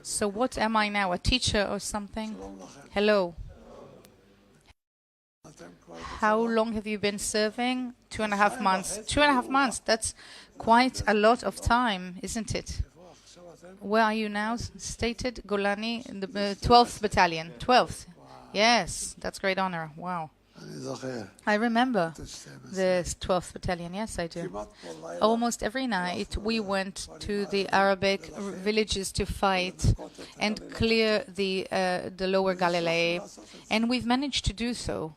So what am I now, a teacher or something? Hello. How long have you been serving? 2.5 months. 2.5 months, that's quite a lot of time, isn't it? Where are you now stated? Golani, in the 12th Battalion. 12th. Yes, that's great honor. Wow. I remember the 12th Battalion, yes I do. Almost every night we went to the Arabic villages to fight and clear the lower Galilee, and we've managed to do so.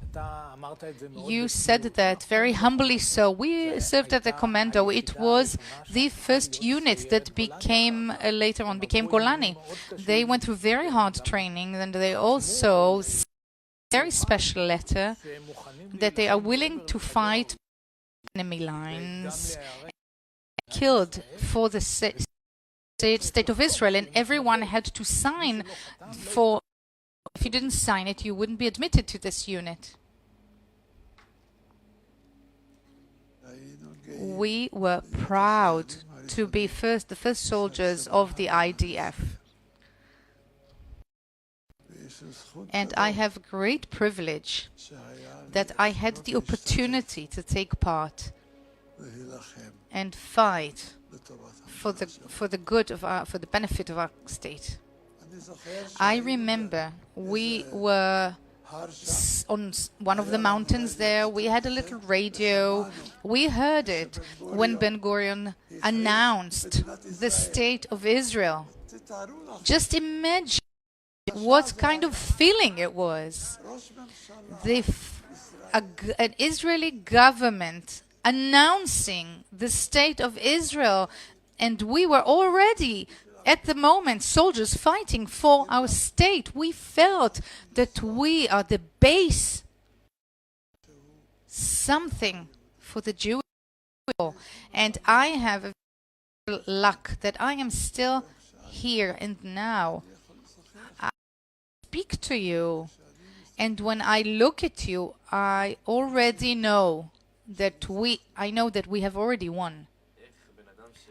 You said that very humbly so. We served as a commando. It was the first unit that became, later on, became Golani. They went through very hard training, and they also very special letter that they are willing to fight enemy lines, killed for the state of Israel, and everyone had to sign for. If you didn't sign it, you wouldn't be admitted to this unit. We were proud to be the first soldiers of the IDF. And I have great privilege that I had the opportunity to take part and fight for the good of for the benefit of our state. I remember we were on one of the mountains there. We had a little radio. We heard it when Ben Gurion announced the state of Israel. Just imagine what kind of feeling it was. An Israeli government announcing the state of Israel, and we were already at the moment soldiers fighting for our state. We felt that we are the base, something for the Jewish people. And I have a luck that I am still here and now. Speak to you, and when I look at you, I already know that we have already won.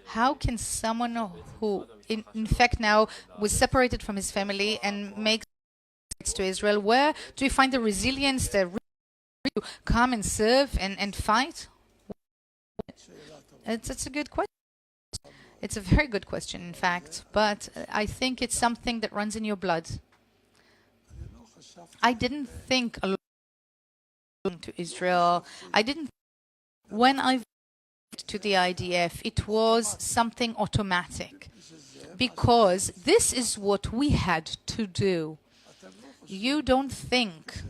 How can someone who, in fact, now was separated from his family and makes to Israel, where do you find the resilience to come and serve and fight? It's a good question. It's a very good question, in fact, but I think it's something that runs in your blood. I didn't think a lot to Israel. When I went to the IDF, it was something automatic, because this is what we had to do. You don't think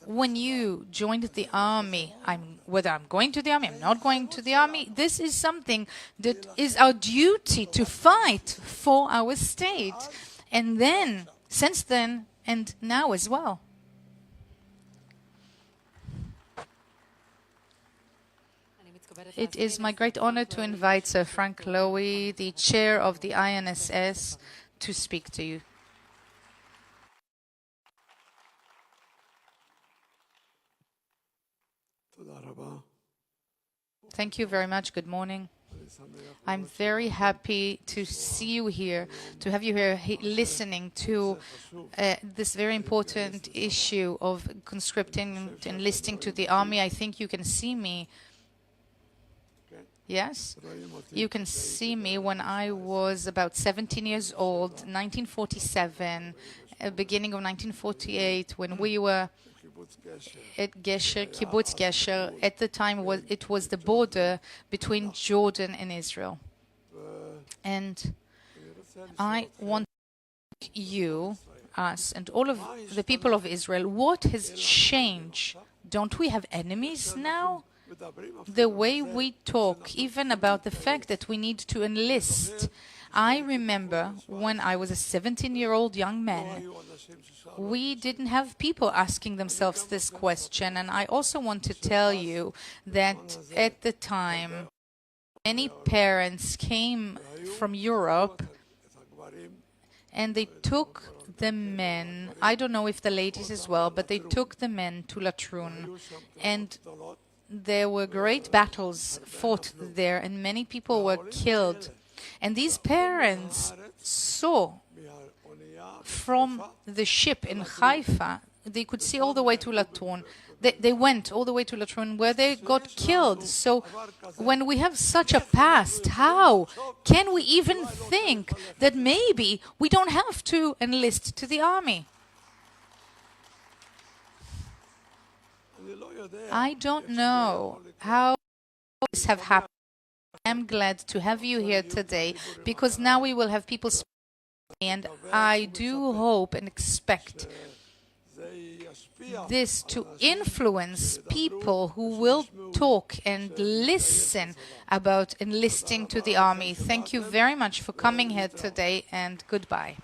when you joined the army, whether I'm going to the army, I'm not going to the army, this is something that is our duty to fight for our state. And then, since then, and now as well. It is my great honor to invite Sir Frank Lowy, the chair of the INSS, to speak to you. Thank you very much. Good morning. I'm very happy to see you here, to have you here listening to this very important issue of conscripting and enlisting to the army. I think you can see me. Yes? You can see me when I was about 17 years old, 1947, beginning of 1948, when we were at Gesher, Kibbutz Gesher. At the time, it was the border between Jordan and Israel. And I want you, us, and all of the people of Israel, what has changed? Don't we have enemies now? The way we talk, even about the fact that we need to enlist. I remember when I was a 17-year-old young man, we didn't have people asking themselves this question. And I also want to tell you that at the time, many parents came from Europe and they took the men, I don't know if the ladies as well, but they took the men to Latrun, and there were great battles fought there and many people were killed. And these parents saw from the ship in Haifa, they could see all the way to Latun. They went all the way to Latun, where they got killed. So when we have such a past, how can we even think that maybe we don't have to enlist to the army? I don't know how this have happened. I'm glad to have you here today, because now we will have people speak, and I do hope and expect this to influence people who will talk and listen about enlisting to the army. Thank you very much for coming here today, and goodbye.